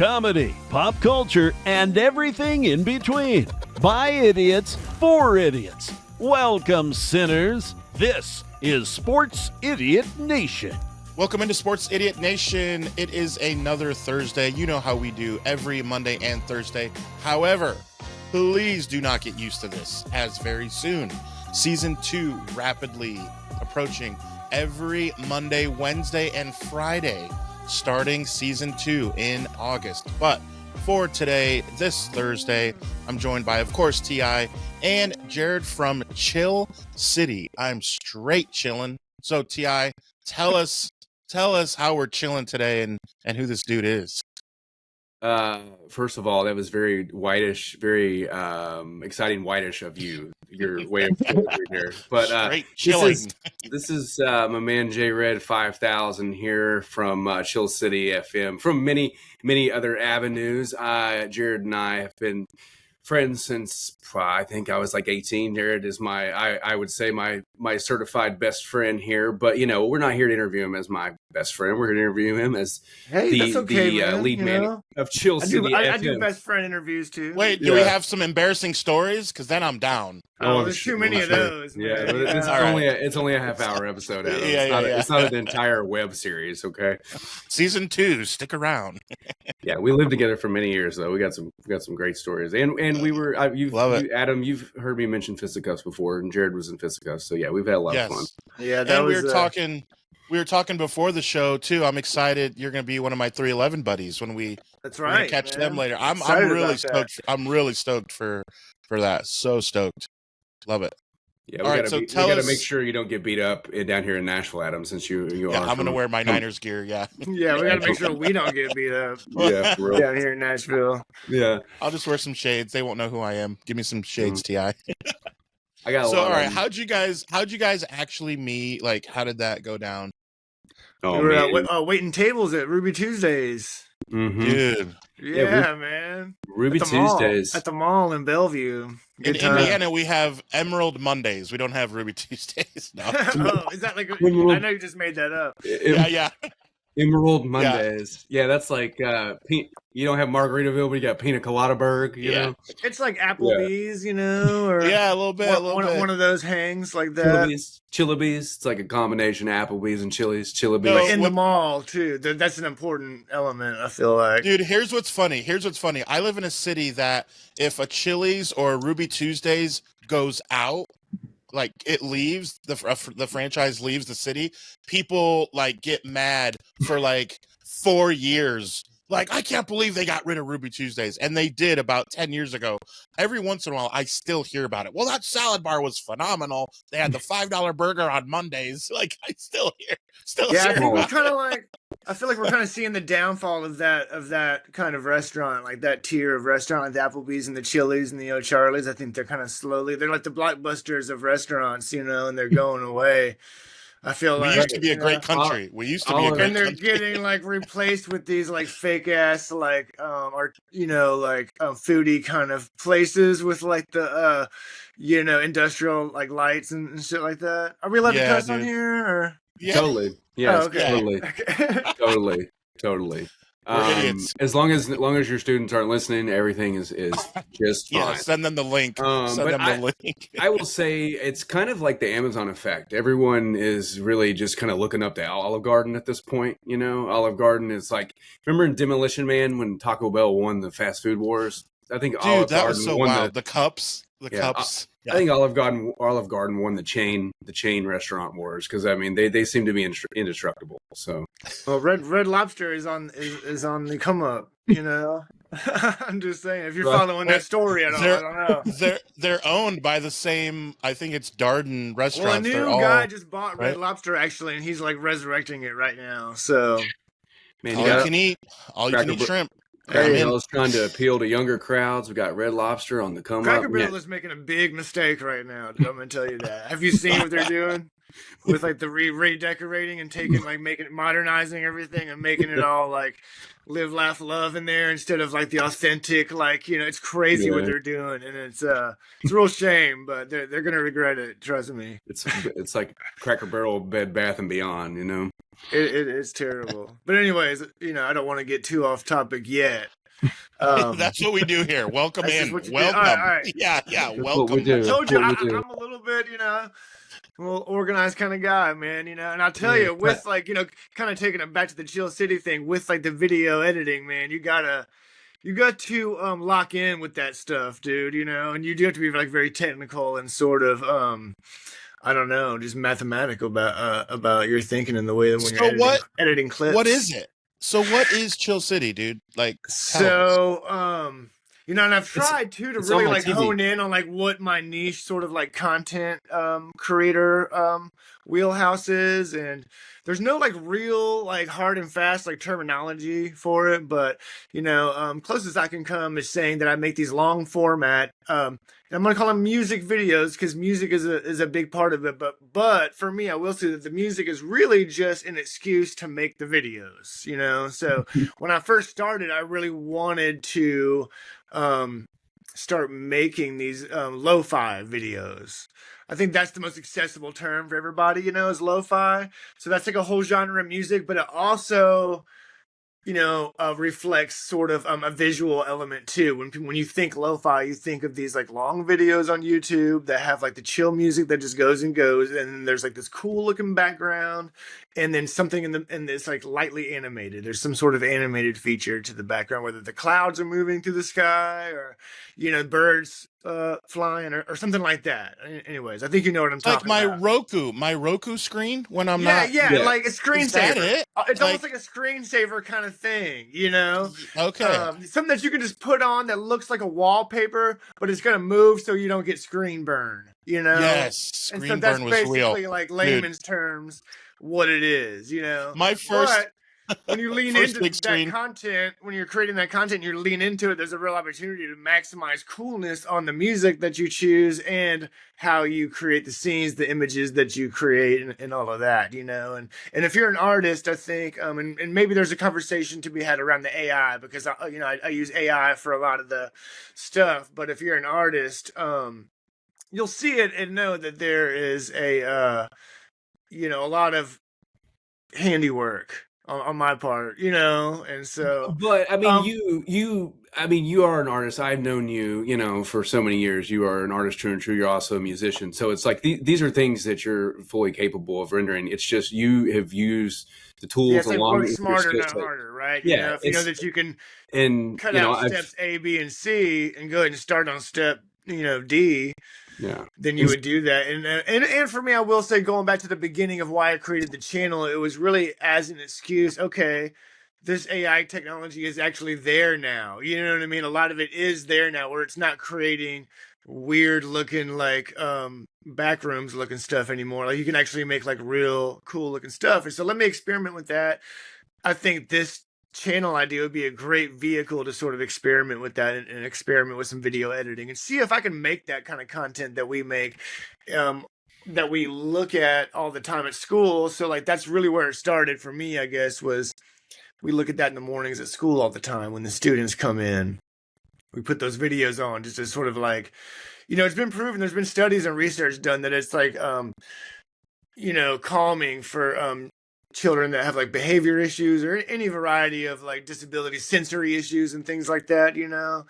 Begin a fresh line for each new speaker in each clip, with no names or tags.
comedy, pop culture, and everything in between. By idiots, for idiots. Welcome, sinners. This is Sports Idiot Nation.
Welcome into Sports Idiot Nation. It is another Thursday. You know how we do every Monday and Thursday. However, please do not get used to this, as very soon, Season 2 rapidly approaching every Monday, Wednesday, and Friday, starting Season 2 in August. But for today, this Thursday, I'm joined by, of course, T.I. and Jared from Chill City. I'm straight chilling. So, T.I., tell us how we're chilling today and who this dude is.
First of all, that was very whitish, very exciting whitish of you. Your way of here, but this is my man J Red 5000 here from Chill City FM. From many other avenues, Jared and I have been friends since I think I was like 18. Jared is I would say my certified best friend here, but we're not here to interview him as my best friend. We're here to interview him as the lead man of Chill City.
I do best friend interviews too.
Wait, do we have some embarrassing stories? Because then I'm down.
Oh, there's too many of those.
Yeah,
man.
It's only a half-hour episode. Adam. It's not an entire web series. Okay,
Season 2, stick around.
Yeah, we lived together for many years though. We got some great stories, and we were. Adam, you've heard me mention Fisticuffs before, and Jared was in Fisticuffs, so yeah, we've had a lot of fun.
Yeah,
we were talking before the show too. I'm excited. You're going to be one of my 311 buddies when we.
That's right.
Catch them later. I'm really stoked. I'm really stoked for that. So stoked. Love it.
Yeah, we gotta make sure you don't get beat up down here in Nashville, Adam. Since you are.
I'm going to wear my Niners gear. Yeah.
Yeah, we got to make sure we don't get beat up.
Yeah, for real.
Down here in Nashville.
Yeah.
I'll just wear some shades. They won't know who I am. Give me some shades, Ti.
I got.
So all right, how'd you guys actually meet? Like, how did that go down?
We were waiting tables at Ruby Tuesdays.
Mm-hmm.
Dude.
Yeah, man.
Ruby Tuesdays.
At the mall in Bellevue.
In Indiana, we have Emerald Mondays. We don't have Ruby Tuesdays. No.
Oh, is that like... I know you just made that up.
Yeah.
Emerald Mondays. Yeah, that's like... you don't have Margaritaville, but you got Pina Colada Burg, you know?
It's like Applebee's, or...
Yeah, a little bit.
One of those hangs like that.
Chillabee's. It's like a combination of Applebee's and Chili's. Chillabee's.
But in the mall, too. That's an important element, I feel like.
Dude, here's what's funny. I live in a city that if a Chili's or a Ruby Tuesdays goes out, like it leaves, the franchise leaves the city, people like get mad for like 4 years. Like, I can't believe they got rid of Ruby Tuesdays. And they did about 10 years ago. Every once in a while, I still hear about it. Well, that salad bar was phenomenal. They had the $5 burger on Mondays. Like, I still hear
I feel like we're kind of seeing the downfall of that kind of restaurant, like that tier of restaurant, like the Applebee's and the Chili's and the O'Charlie's. I think they're kind of they're like the Blockbusters of restaurants, and they're going away. I feel like
we used to be a great country.
And they're getting like replaced with these like fake ass foodie kind of places with like the industrial like lights and shit like that. Are we allowed to cuss on here? Or?
Yeah. Totally. Yeah.
Oh, okay.
Totally.
We're idiots.
As long as your students aren't listening, everything is just fine.
Yeah, send them the link.
I will say it's kind of like the Amazon effect. Everyone is really just kind of looking up to Olive Garden at this point. Olive Garden is like, remember in Demolition Man when Taco Bell won the fast food wars? I think Olive Garden
was so
won
wild. The cups.
I think Olive Garden won the chain restaurant wars because they seem to be indestructible. So,
well, Red Lobster is on the come up. I'm just saying if you're following that story at all, I don't know.
They're owned by the same. I think it's Darden restaurants.
Well, a new guy just bought Red Lobster actually, and he's like resurrecting it right now. So,
man, all you can eat shrimp.
I was trying to appeal to younger crowds. We got Red Lobster on the come up.
Cracker Barrel is making a big mistake right now. I'm going to tell you that. Have you seen what they're doing? with like the redecorating and taking like making it modernizing everything and making it all like live, laugh, love in there instead of like the authentic, like, you know, it's crazy what they're doing, and it's a real shame, but they're gonna regret it, trust me.
It's like Cracker Barrel, Bed Bath and Beyond, you know.
It is terrible. But anyways, you know, I don't want to get too off topic yet.
That's what we do here. Welcome in. Welcome. All right. Yeah, welcome.
I told you I'm a little bit, you know, a little organized kind of guy, man, you know. And I'll tell you, with like, you know, kind of taking it back to the Chill City thing, with like the video editing, man, you got to lock in with that stuff, dude, you know, and you do have to be like very technical and sort of I don't know, just mathematical about your thinking and the way that when you're editing clips.
What is it? So what is Chill City, dude? Like,
so you know, and I've tried to really like hone in on like what my niche sort of like content creator wheelhouse is, and there's no like real like hard and fast like terminology for it, but you know, closest I can come is saying that I make these long format and I'm gonna call them music videos because music is a big part of it, but for me I will say that the music is really just an excuse to make the videos, you know. So when I first started, I really wanted to start making these lo-fi videos. I think that's the most accessible term for everybody, you know, is lo-fi. So that's like a whole genre of music, but it also, you know, reflects sort of a visual element too. When you think lo-fi, you think of these like long videos on YouTube that have like the chill music that just goes and goes, and then there's like this cool looking background, and then something in this like lightly animated. There's some sort of animated feature to the background, whether the clouds are moving through the sky or, you know, birds flying or something like that. Anyways, I think you know what I'm talking about.
Like my Roku screen when I'm not.
Yeah, like a screensaver.
Is that it?
It's almost like a screensaver kind of thing, you know?
Okay.
Something that you can just put on that looks like a wallpaper, but it's going to move so you don't get screen burn, you know?
Yes, screen burn was real.
And so that's basically like layman's terms what it is, you know?
My first...
when you lean into that content, when you're creating that content, you lean into it, there's a real opportunity to maximize coolness on the music that you choose and how you create the scenes, the images that you create, and all of that, you know. And if you're an artist, I think, and maybe there's a conversation to be had around the AI, because I use AI for a lot of the stuff. But if you're an artist, you'll see it and know that there is a lot of handiwork on my part, you know. And so,
but I mean, you are an artist. I've known you, you know, for so many years. You are an artist true and true. You're also a musician. So it's like these are things that you're fully capable of rendering. It's just you have used the tools
it's
along
like work smarter, not harder, right?
Yeah,
you know, if you know that you can cut out steps A, B, and C and go ahead and start on step, you know, D.
Yeah,
then you would do that. And for me, I will say, going back to the beginning of why I created the channel, it was really as an excuse. Okay, this AI technology is actually there now. You know what I mean? A lot of it is there now, where it's not creating weird looking like backrooms looking stuff anymore. Like you can actually make like real cool looking stuff. And so let me experiment with that. I think this channel idea would be a great vehicle to sort of experiment with that and experiment with some video editing and see if I can make that kind of content that we make, that we look at all the time at school. So like that's really where it started for me, I guess, was we look at that in the mornings at school all the time when the students come in. We put those videos on just as sort of like, you know, it's been proven, there's been studies and research done that it's like you know, calming for children that have like behavior issues or any variety of like disability, sensory issues and things like that, you know.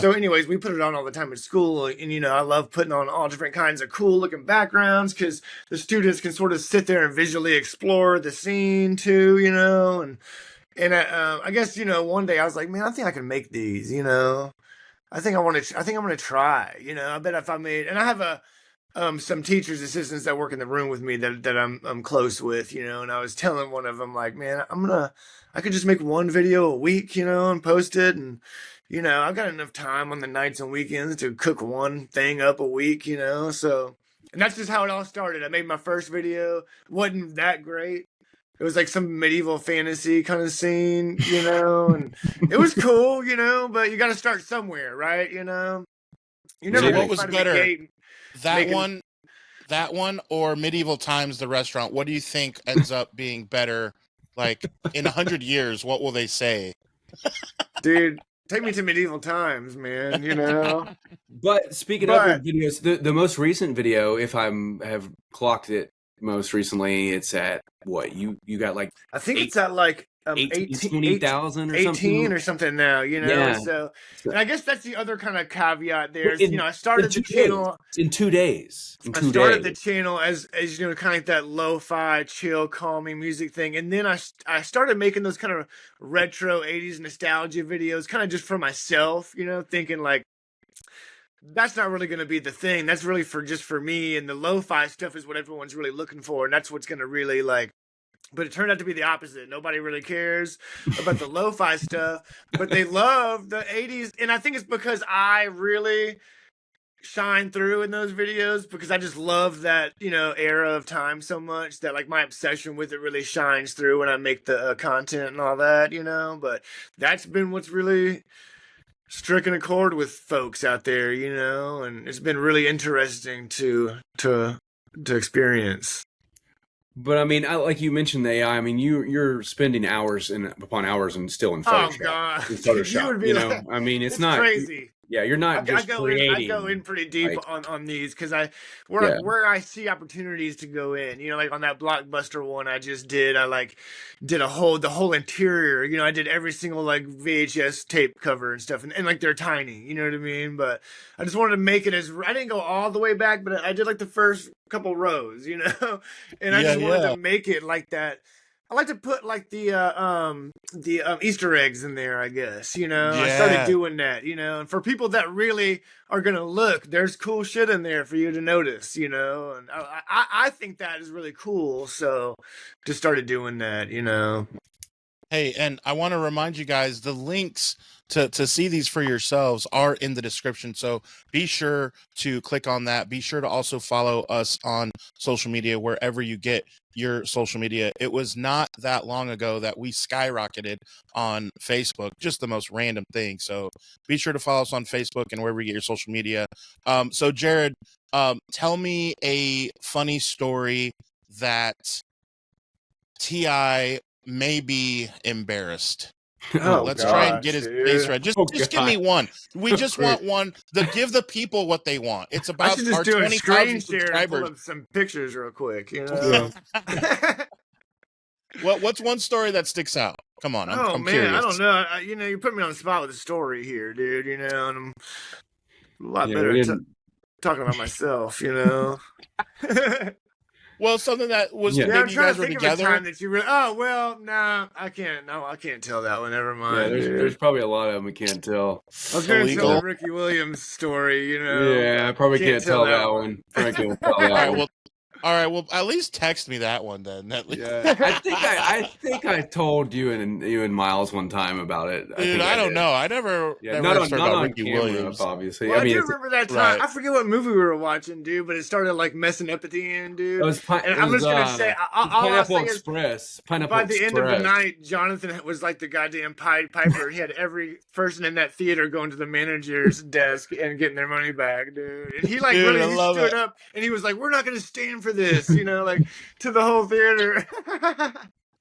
So anyways, we put it on all the time at school, and you know, I love putting on all different kinds of cool looking backgrounds because the students can sort of sit there and visually explore the scene too, you know. And I guess, you know, one day I was like, man, I think I can make these, you know. I think I'm gonna try, you know. I bet if I made, and I have some teachers assistants that work in the room with me that I'm close with, you know. And I was telling one of them, like, man, I could just make one video a week, you know, and post it, and you know, I've got enough time on the nights and weekends to cook one thing up a week, you know. So, and that's just how it all started. I made my first video, wasn't that great. It was like some medieval fantasy kind of scene, you know, and it was cool, you know, but you got to start somewhere, right? You know, you never
what was better, that That one or Medieval Times, the restaurant? What do you think ends up being better? Like in 100 years, what will they say?
Dude, take me to Medieval Times, man. You know.
But speaking of your videos, the most recent video, if have clocked it most recently, it's at what you got like
I think it's at like
20,000 or
18
something
or something now, you know.
Yeah.
So and I guess that's the other kind of caveat there. I
started the channel in 2 days.
I started the channel as you know, kind of like that lo-fi, chill, calming music thing, and then I started making those kind of retro 80s nostalgia videos, kind of just for myself, you know, thinking like that's not really going to be the thing. That's really just for me, and the lo-fi stuff is what everyone's really looking for, and that's what's going to really like. But it turned out to be the opposite. Nobody really cares about the lo-fi stuff, but they love the 80s. And I think it's because I really shine through in those videos because I just love that, you know, era of time so much that like my obsession with it really shines through when I make the content and all that, you know. But that's been what's really stricken a chord with folks out there, you know, and it's been really interesting to experience.
But I mean, like you mentioned the AI. I mean, you're spending hours upon hours and still in Photoshop.
Oh God,
in Photoshop, you know. Like, I mean, it's not
crazy.
Yeah, you're not just creating.
I go in pretty deep on these because where I see opportunities to go in. You know, like on that Blockbuster one I just did. I did the whole interior. You know, I did every single like VHS tape cover and stuff, and like they're tiny. You know what I mean? But I just wanted to make it as I didn't go all the way back, but I did like the first couple rows. You know, and I just wanted to make it like that. I like to put like the Easter eggs in there, I guess, you know. I started doing that, you know, and for people that really are gonna look, there's cool shit in there for you to notice, you know, and I think that is really cool, so just started doing that, you know.
Hey, and I want to remind you guys, the links to see these for yourselves are in the description. So be sure to click on that. Be sure to also follow us on social media, wherever you get your social media. It was not that long ago that we skyrocketed on Facebook, just the most random thing. So be sure to follow us on Facebook and wherever you get your social media. So Jared, tell me a funny story that T.I. may be embarrassed. Let's try and get his face right. Just give me one. We just want one to give the people what they want. It's about our 20,000 subscribers.
Pull up some pictures real quick, you know.
What's one story that sticks out? Come on, I'm curious.
I don't know. You know, you put me on the spot with a story here, dude. You know, and I'm a lot better at talking about myself. You know.
Well, something that was maybe
I'm
you
trying
guys
to
were
think
together.
Of a time that you really. Oh well, nah, I can't. No, I can't tell that one. Never mind.
Yeah, there's probably a lot of them we can't tell.
I was going to tell the Ricky Williams story. You know.
Yeah, I probably can't tell that one. Frankly, won't tell that one.
All right, well, at least text me that one then.
Yeah, I think I told you and Miles one time about it.
Dude, I don't know. I never.
Yeah, not on Ricky Williams, obviously.
Well, I do remember that time. Right. I forget what movie we were watching, dude, but it started like messing up at the end, dude.
I'm just gonna say, Pineapple Express.
By the end of the night, Jonathan was like the goddamn Pied Piper. He had every person in that theater going to the manager's desk and getting their money back, dude. And he like really stood up and he was like, "We're not gonna stand for this," you know, like to the whole theater.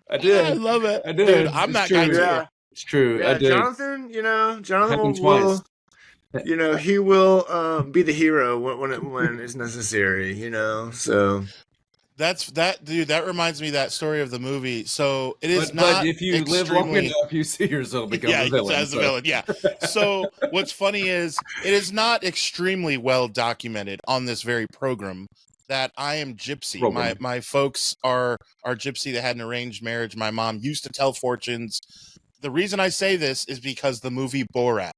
I did. I love it.
I did.
Dude, I'm that guy too.
Yeah. It's true.
Yeah,
I did.
Jonathan will you know, he will be the hero when it's necessary, you know. So
dude, that reminds me of that story of the movie. So it is
but if you live long enough, you see yourself become a villain.
As a villain, yeah. So what's funny is it is not extremely well documented on this very program that I am gypsy. My folks are gypsy. They had an arranged marriage. My mom used to tell fortunes. The reason I say this is because the movie Borat.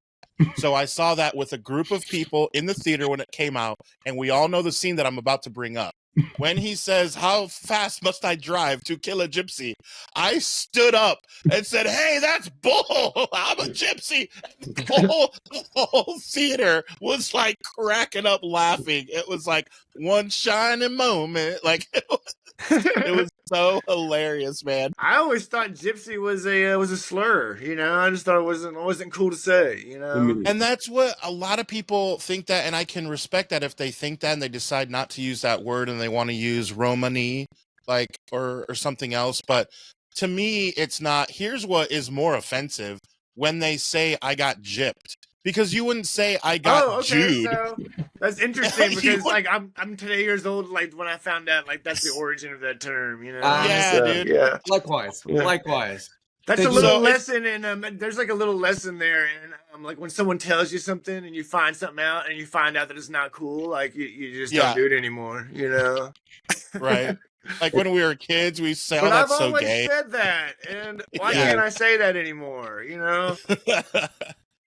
So I saw that with a group of people in the theater when it came out, and we all know the scene that I'm about to bring up. When he says, "How fast must I drive to kill a gypsy?" I stood up and said, "Hey, that's bull! I'm a gypsy!" The whole theater was like cracking up laughing. It was like one shining moment. Like it was so hilarious, man.
I always thought gypsy was a slur. You know, I just thought it wasn't cool to say. You know,
and that's what a lot of people think that, and I can respect that if they think that and they decide not to use that word and they want to use Romani, like or something else. But to me, it's not. Here's what is more offensive: when they say I got gypped. Because you wouldn't say I got Jude.
So that's interesting because like I'm today years old. Like when I found out like that's the origin of that term, you know.
Dude.
Yeah. Likewise.
That's a little lesson, and there's like a little lesson there, and like when someone tells you something and you find something out and you find out that it's not cool, like you just don't do it anymore, you know.
Right. Like when we were kids, we say, "Oh, that's so gay."
I've always said that, and why can't I say that anymore? You know.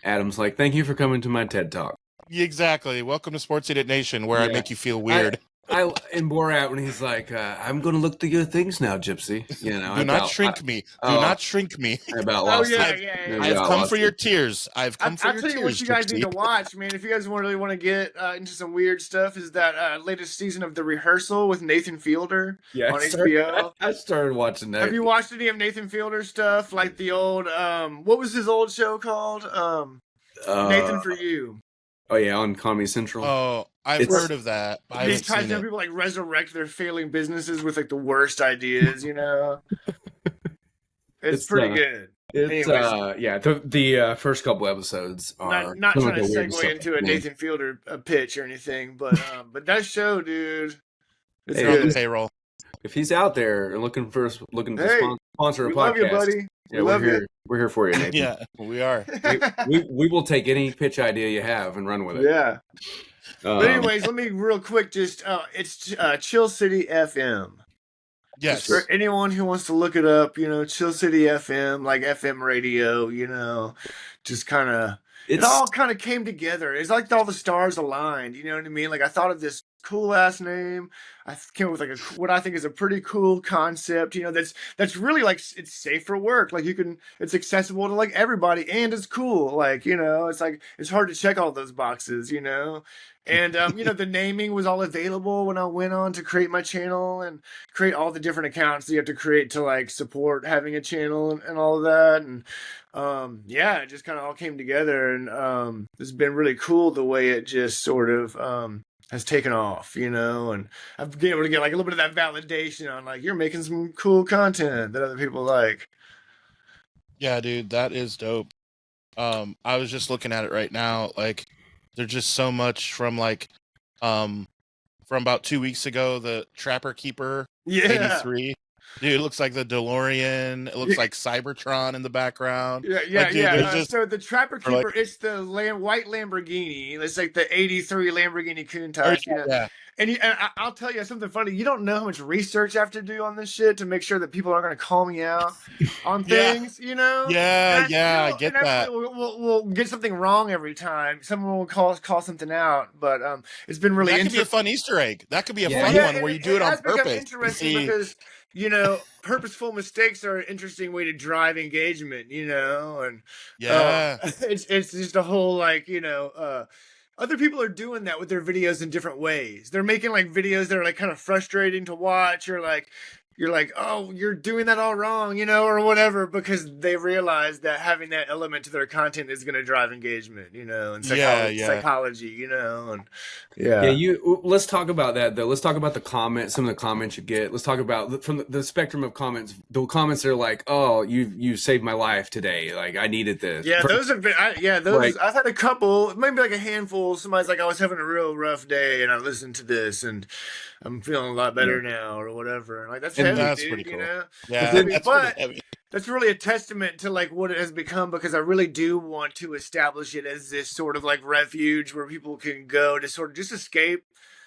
Adam's like, thank you for coming to my TED Talk.
Exactly. Welcome to Sports Idiot Nation, where I make you feel weird.
I in Borat when he's like, I'm going to look through your things now, Gypsy. You know,
do not shrink me. Do not shrink me. I've come for your tears. I've come for your tears.
I'll tell you what you guys need to watch, man. If you guys really want to get into some weird stuff, is that latest season of The Rehearsal with Nathan Fielder on HBO.
I started watching that.
Have you watched any of Nathan Fielder's stuff? Like the old, what was his old show called? Nathan For You.
Oh yeah, on Comedy Central.
Oh, I've heard of that.
He tries to have people like resurrect their failing businesses with like the worst ideas, you know. It's pretty good.
It's the first couple episodes are
not trying to segue into a Nathan Fielder pitch or anything, but that show, dude, it's
on the payroll.
If he's out there looking to sponsor a podcast,
love you, buddy.
Yeah, we're here for you, Nathan.
Yeah, we are.
we will take any pitch idea you have and run with it.
Yeah. But anyways, let me real quick it's Chill City FM.
Yes.
Just for anyone who wants to look it up, you know, Chill City FM, like FM radio, you know, just kind of it all kind of came together. It's like all the stars aligned. You know what I mean? Like I thought of this cool ass name. I came up with like what I think is a pretty cool concept. You know, that's really like it's safe for work. Like it's accessible to like everybody, and it's cool. Like you know, it's like it's hard to check all those boxes. You know. And, you know, the naming was all available when I went on to create my channel and create all the different accounts that you have to create to like support having a channel and all of that. And, it just kind of all came together, and, it's been really cool the way it just sort of, has taken off, you know, and I've been able to get like a little bit of that validation on like, you're making some cool content that other people like.
Yeah, dude, that is dope. I was just looking at it right now. Like, there's just so much from like, from about 2 weeks ago, the Trapper Keeper 83. Dude, it looks like the DeLorean. It looks like Cybertron in the background.
So the Trapper Keeper, it's the white Lamborghini. It's like the 83 Lamborghini Countach. You know? Yeah. And I'll tell you something funny. You don't know how much research I have to do on this shit to make sure that people aren't going to call me out on things, you know?
I get that.
We'll get something wrong every time. Someone will call something out. But it's been really
interesting. That could be a fun Easter egg. That could be a fun one where you do it on purpose.
Interesting because, you know, purposeful mistakes are an interesting way to drive engagement, you know? And it's just a whole, like, you know, other people are doing that with their videos in different ways. They're making like videos that are like kind of frustrating to watch, or like you're like, oh, you're doing that all wrong, you know, or whatever, because they realize that having that element to their content is going to drive engagement, you know, and psychology, you know, and
let's talk about that though. Let's talk about the comments, some of the comments you get. Let's talk about from the spectrum of comments. The comments are like, oh, you saved my life today. Like I needed this.
Yeah, those have been. I've had a couple, maybe like a handful. Somebody's like, I was having a real rough day, and I listened to this, and I'm feeling a lot better now, or whatever. And like that's heavy, that's dude, pretty cool. You know?
Yeah, that's pretty heavy.
That's really a testament to like what it has become, because I really do want to establish it as this sort of like refuge where people can go to sort of just escape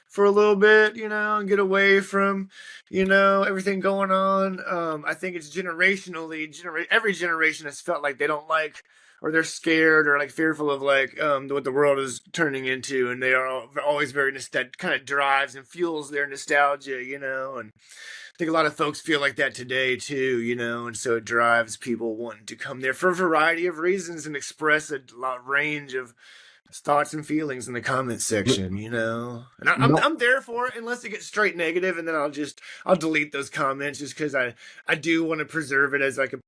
for a little bit, you know, and get away from, you know, everything going on. I think it's generationally, every generation has felt like they don't like, or they're scared or like fearful of like what the world is turning into, and they are always very that kind of drives and fuels their nostalgia, you know. And I think a lot of folks feel like that today too, you know, and so it drives people wanting to come there for a variety of reasons and express a range of thoughts and feelings in the comments section, you know. And I'm there for it unless it gets straight negative, and then I'll delete those comments just because I do want to preserve it as like a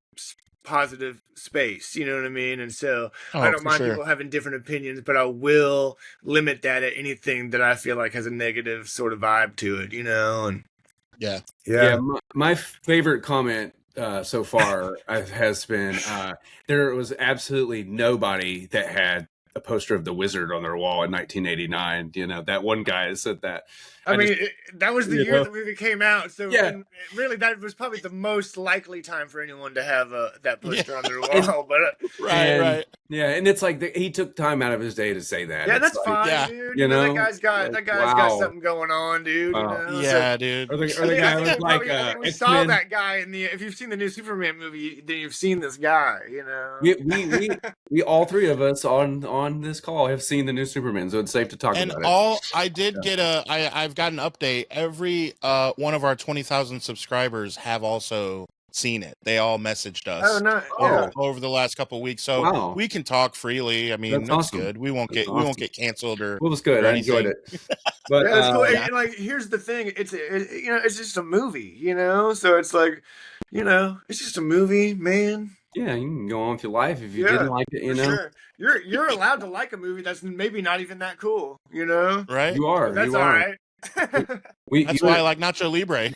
positive space, you know what I mean? And so I don't mind people having different opinions, but I will limit that at anything that I feel like has a negative sort of vibe to it, you know. And
yeah. My favorite comment so far has been there was absolutely nobody that had a poster of the Wizard on their wall in 1989. You know, that one guy said that.
I mean, that was the year the movie came out. So really, that was probably the most likely time for anyone to have that poster on their wall. But
right.
Yeah, and it's like he took time out of his day to say that.
Yeah,
it's
that's
like,
fine, dude. You know, that guy's got something going on, dude. You know?
Yeah, dude.
Or the guy was like,
we saw that guy in the. If you've seen the new Superman movie, then you've seen this guy. You know,
we all three of us on this call have seen the new Superman, so it's safe to talk about it.
And I did get I've got an update. Every one of our 20,000 subscribers have also seen it. They all messaged us over the last couple of weeks, so we can talk freely. I mean, that's awesome. Good. We won't get canceled or.
It was good. I enjoyed it. But
that's cool. And like, here's the thing: it's just a movie, you know. So it's like, you know, it's just a movie, man.
Yeah, you can go on with your life if you didn't like it, you know.
Sure. You're allowed to like a movie that's maybe not even that cool, you know.
Right?
You are.
That's
all
right.
That's why I like Nacho Libre.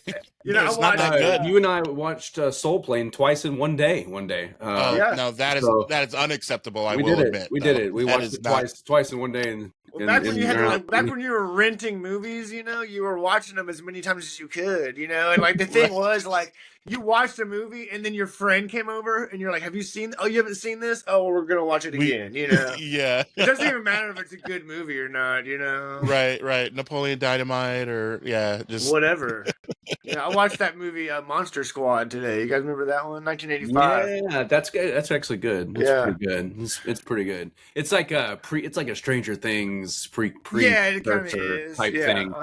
You know,
it's not that good.
You and I watched Soul Plane twice in one day. No,
that is unacceptable. I will admit.
We did it. We watched it twice in one day. And
back when you were renting movies, you know, you were watching them as many times as you could, you know. And like the thing was, like, you watched a movie and then your friend came over and you're like, "Have you seen? Oh, you haven't seen this? Oh, well, we're gonna watch it again." You know.
Yeah.
It doesn't even matter if it's a good movie or not, you know.
Right. Napoleon Dynamite or just
whatever. Yeah, I watched that movie Monster Squad today. You guys remember that one? 1985.
Yeah, that's good. That's actually good. It's pretty good. It's pretty good. It's like a Stranger Things type thing.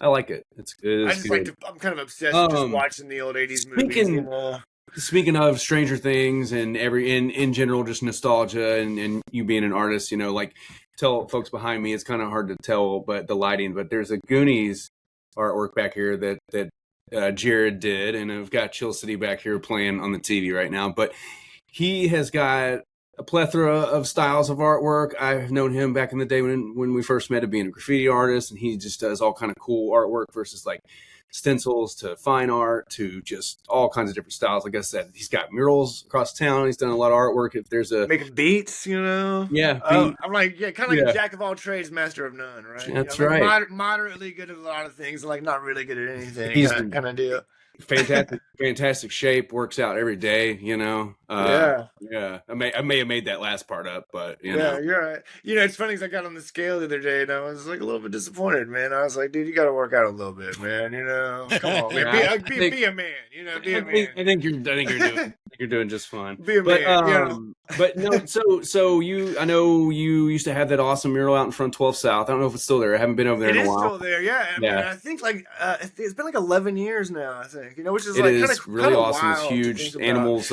I like it. It's good.
I'm kind of obsessed with just watching the old 80s movies.
Speaking of Stranger Things and in general, just nostalgia and you being an artist, you know, like tell folks behind me, it's kind of hard to tell, but the lighting. But there's a Goonies artwork back here that Jared did, and I've got Chill City back here playing on the TV right now. But he has got a plethora of styles of artwork. I've known him back in the day when we first met, being a graffiti artist, and he just does all kind of cool artwork versus like stencils to fine art to just all kinds of different styles. Like I said, he's got murals across town. He's done a lot of artwork. If there's
making beats, you know.
Yeah,
I'm like kind of like a jack of all trades, master of none, right?
That's
right.
Like
moderately good at a lot of things, like not really good at anything. He's kind of deal.
Fantastic shape, works out every day, you know. I may have made that last part up, but you know.
You're right. You know, it's funny because I got on the scale the other day and I was like a little bit disappointed, man. I was like, dude, you got to work out a little bit, man. You know, come on, man. Be a man. You know, be a man.
I think you're doing just fine.
Be a man. You know?
But no, so I know you used to have that awesome mural out in front of 12 South. I don't know if it's still there. I haven't been over there in a while.
It is still there, yeah. I mean, I think like it's been like 11 years now. I think, you know, which is
really awesome. It's huge. Animals.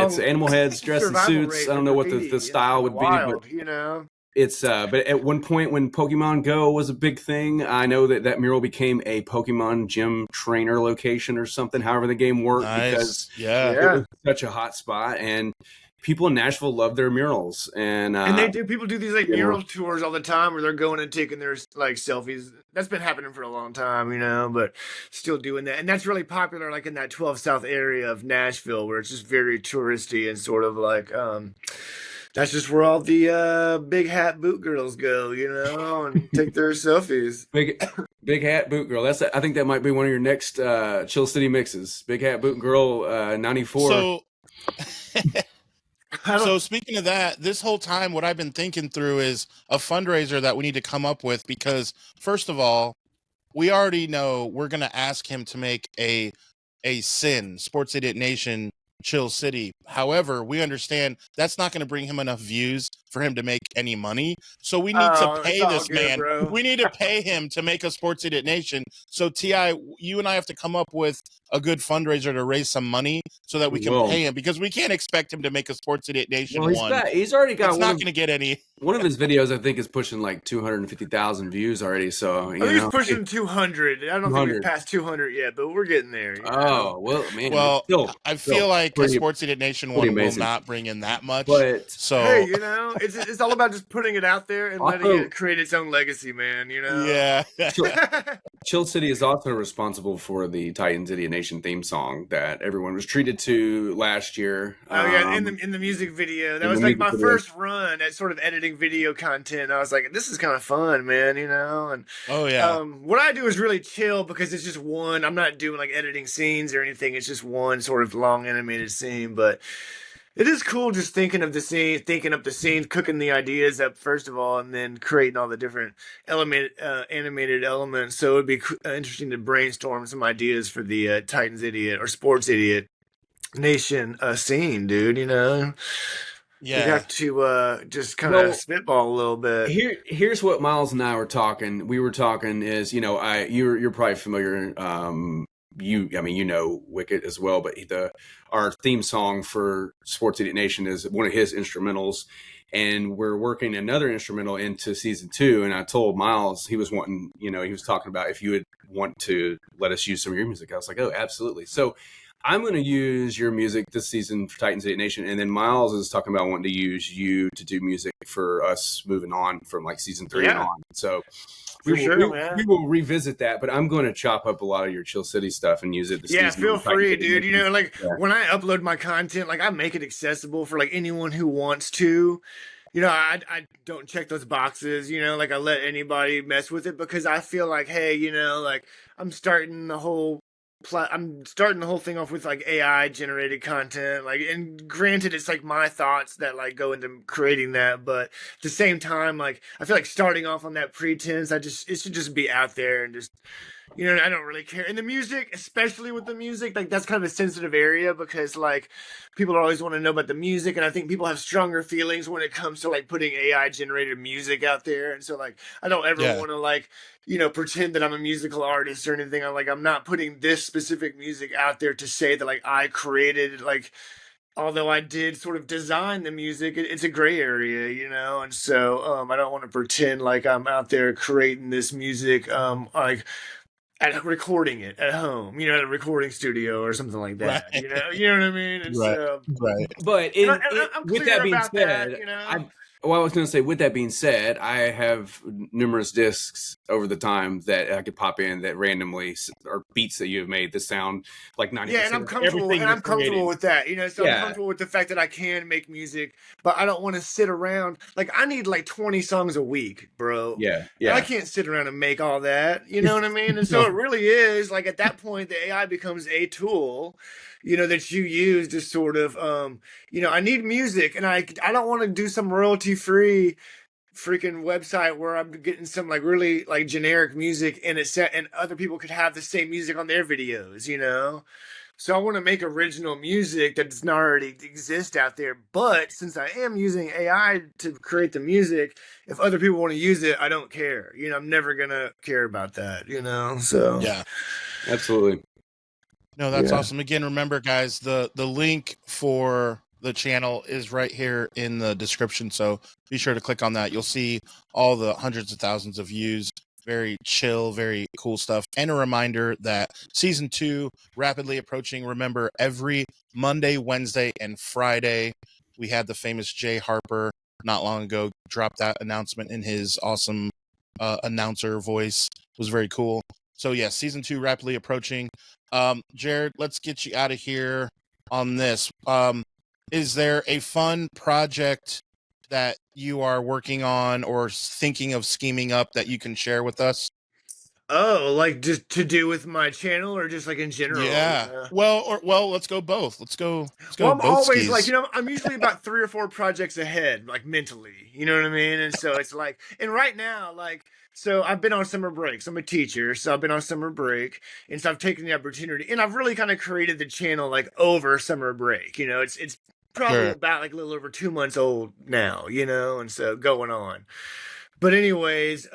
It's animal heads dressed in suits. I don't know what the style would be, but
you know.
It's but at one point when Pokemon Go was a big thing, I know that mural became a Pokemon gym trainer location or something. However the game worked, because it was such a hot spot, and people in Nashville love their murals, and
people do these like mural tours all the time where they're going and taking their like selfies. That's been happening for a long time, you know, but still doing that. And that's really popular like in that 12 South area of Nashville where it's just very touristy and sort of like that's just where all the big hat boot girls go, you know, and take their selfies.
Big hat boot girl. I think that might be one of your next Chill City mixes. Big hat boot girl 94.
So speaking of that, this whole time, what I've been thinking through is a fundraiser that we need to come up with, because first of all, we already know we're going to ask him to make a Sports Idiot Nation Chill City. However, we understand that's not going to bring him enough views for him to make any money. So we need to pay this man.
Bro.
We need to pay him to make a Sports Idiot Nation. So T.I., you and I have to come up with a good fundraiser to raise some money so that we can pay him, because we can't expect him to make a Sports Idiot Nation
he's already got
it's not going to get any.
One of his videos, I think, is pushing like 250,000 views already. So
I think he's pushing 200. I don't think we've passed 200 yet, but we're getting there.
Oh, well, man.
Well, I feel like a Sports Idiot Nation one will not bring in that much.
But
so
hey, it's all about just putting it out there and letting it create its own legacy, man.
Yeah.
Chill City is also responsible for the Titans Idiot Nation theme song that everyone was treated to last year.
Oh yeah, in the music video. That was like my first run at sort of editing video content. I was like, this is kind of fun, man, and
oh yeah.
What I do is really chill because it's just one. I'm not doing like editing scenes or anything. It's just one sort of long animated scene, but it is cool just thinking up the scenes, cooking the ideas up first of all, and then creating all the different animated elements. So it'd be interesting to brainstorm some ideas for the Titans Idiot or Sports Idiot Nation scene, dude.
Yeah,
you have to just kind of spitball a little bit.
Here's what Miles and I were talking. We were talking is, you're probably familiar. You know Wicked as well, but our theme song for Sports Idiot Nation is one of his instrumentals, and we're working another instrumental into season 2. And I told Miles, he was wanting, he was talking about if you would want to let us use some of your music. I was like, oh, absolutely. So I'm going to use your music this season for Titans Idiot Nation, and then Miles is talking about wanting to use you to do music for us moving on from like season 3 and on. So we will revisit that, but I'm going to chop up a lot of your Chill City stuff and use it this season.
Yeah, feel free, dude. When I upload my content, like I make it accessible for like anyone who wants to. I don't check those boxes, like I let anybody mess with it because I feel like, hey, like I'm starting the whole thing off with like AI generated content, and granted it's like my thoughts that like go into creating that, but at the same time, like I feel like starting off on that pretense, it should just be out there and just, I don't really care. And the music, especially with the music, like that's kind of a sensitive area because like people always want to know about the music, and I think people have stronger feelings when it comes to like putting AI generated music out there. And so like I don't ever want to like pretend that I'm a musical artist or anything. I'm not putting this specific music out there to say that like I created it, although I did sort of design the music, it's a gray area, and so I don't want to pretend like I'm out there creating this music recording it at home, at a recording studio or something like that.
Right.
You know what I mean? And
right.
But with that being said, I was going to say, with that being said, I have numerous discs over the time that I could pop in that randomly are beats that you have made that sound like 90%.
Yeah, and I'm comfortable with that. So I'm comfortable with the fact that I can make music, but I don't want to sit around. Like I need like 20 songs a week, bro.
Yeah.
And I can't sit around and make all that. You know what I mean? And so it really is like at that point the AI becomes a tool, that you use to sort of, I need music, and I don't want to do some royalty-free freaking website where I'm getting some like really like generic music and and other people could have the same music on their videos, So I want to make original music that does not already exist out there. But since I am using AI to create the music, if other people want to use it, I don't care. I'm never gonna care about that. So
yeah,
absolutely.
No, that's awesome. Again, remember, guys, the link for the channel is right here in the description. So be sure to click on that. You'll see all the hundreds of thousands of views. Very chill, very cool stuff. And a reminder that season 2 rapidly approaching. Remember, every Monday, Wednesday, and Friday, we had the famous Jay Harper not long ago drop that announcement in his awesome announcer voice. It was very cool. So yeah, season 2 rapidly approaching. Jared, let's get you out of here on this. Is there a fun project that you are working on or thinking of scheming up that you can share with us?
Oh, like just to do with my channel or just like in general?
Yeah. Well, let's go both. Let's go.
Well, I'm always like, I'm usually about 3 or 4 projects ahead, like mentally, you know what I mean? And so it's like, and right now, like So I've been on summer breaks. I'm a teacher, so I've been on summer break, and so I've taken the opportunity, and I've really kind of created the channel like over summer break. It's probably about like a little over 2 months old now, and so going on. But anyways,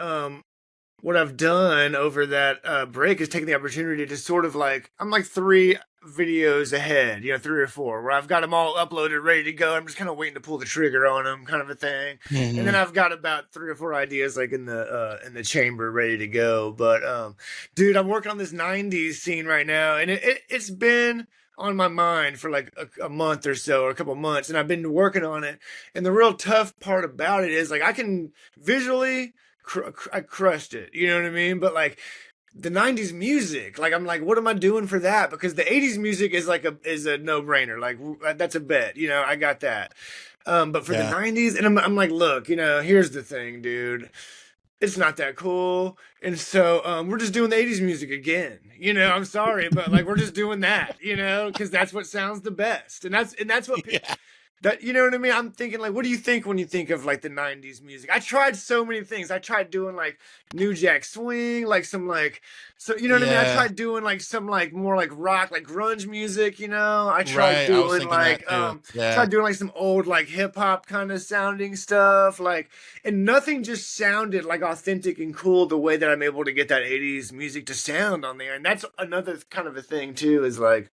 what I've done over that break is taking the opportunity to sort of like, I'm like 3 videos ahead, 3 or 4, where I've got them all uploaded, ready to go. I'm just kind of waiting to pull the trigger on them, kind of a thing. And then I've got about 3 or 4 ideas like in the chamber, ready to go. But dude, I'm working on this '90s scene right now, and it's been on my mind for like a month or so, or a couple months, and I've been working on it. And the real tough part about it is like I can visually. I crushed it, you know what I mean? But like the '90s music, like I'm like, what am I doing for that? Because the '80s music is like a no-brainer. Like that's a bet, I got that. But for the '90s, and I'm like, look, here's the thing, dude. It's not that cool. And so we're just doing the '80s music again. I'm sorry, but like we're just doing that, because that's what sounds the best. And that's what that, you know what I mean? I'm thinking like, what do you think when you think of like the '90s music? I tried so many things. I tried doing like New Jack Swing, like some like, so you know what I mean? I tried doing like some like more like rock, like grunge music. I tried doing like tried doing like some old like hip hop kind of sounding stuff, like, and nothing just sounded like authentic and cool the way that I'm able to get that '80s music to sound on there. And that's another kind of a thing too, is like,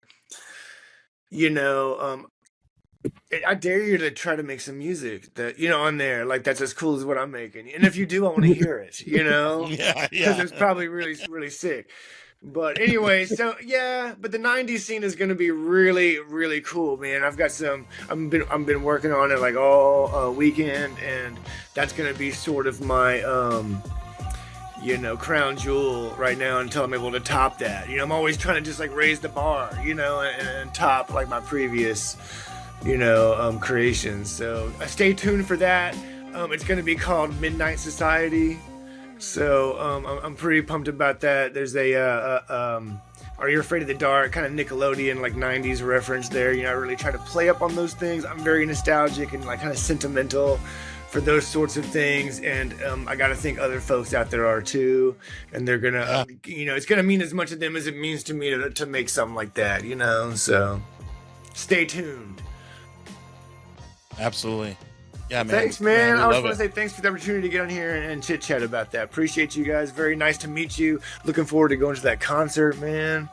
I dare you to try to make some music that, on there, like that's as cool as what I'm making. And if you do, I want to hear it, because it's probably really, really sick. But anyway, so but the '90s scene is going to be really, really cool, man. I've got I've been working on it like all weekend, and that's going to be sort of my, crown jewel right now until I'm able to top that. I'm always trying to just like raise the bar, and top like my previous creations. So stay tuned for that. It's going to be called Midnight Society. So I'm pretty pumped about that. There's a Are You Afraid of the Dark, kind of Nickelodeon like '90s reference there. I really try to play up on those things. I'm very nostalgic and like kind of sentimental for those sorts of things, and I got to think other folks out there are too, and they're gonna it's gonna mean as much to them as it means to me to make something like that. So stay tuned.
Absolutely. Yeah, man.
Thanks, man. I just want to say thanks for the opportunity to get on here and chit chat about that. Appreciate you guys. Very nice to meet you. Looking forward to going to that concert, man.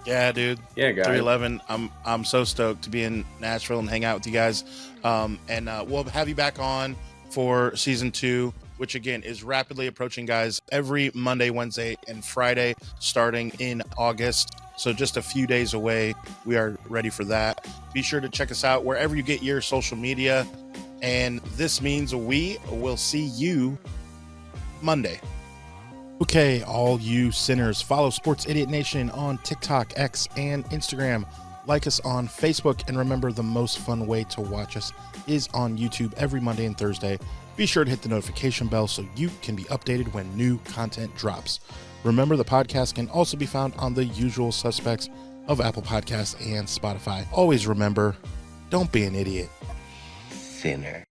Yeah, dude.
Yeah, guys.
311. I'm so stoked to be in Nashville and hang out with you guys. And we'll have you back on for season 2, which again is rapidly approaching, guys. Every Monday, Wednesday, and Friday, starting in August. So just a few days away. We are ready for that. Be sure to check us out wherever you get your social media. And this means we will see you Monday. Okay, all you sinners, follow Sports Idiot Nation on TikTok, X, and Instagram. Like us on Facebook. And remember, the most fun way to watch us is on YouTube every Monday and Thursday. Be sure to hit the notification bell so you can be updated when new content drops. Remember, the podcast can also be found on the usual suspects of Apple Podcasts and Spotify. Always remember, don't be an idiot.
Sinner.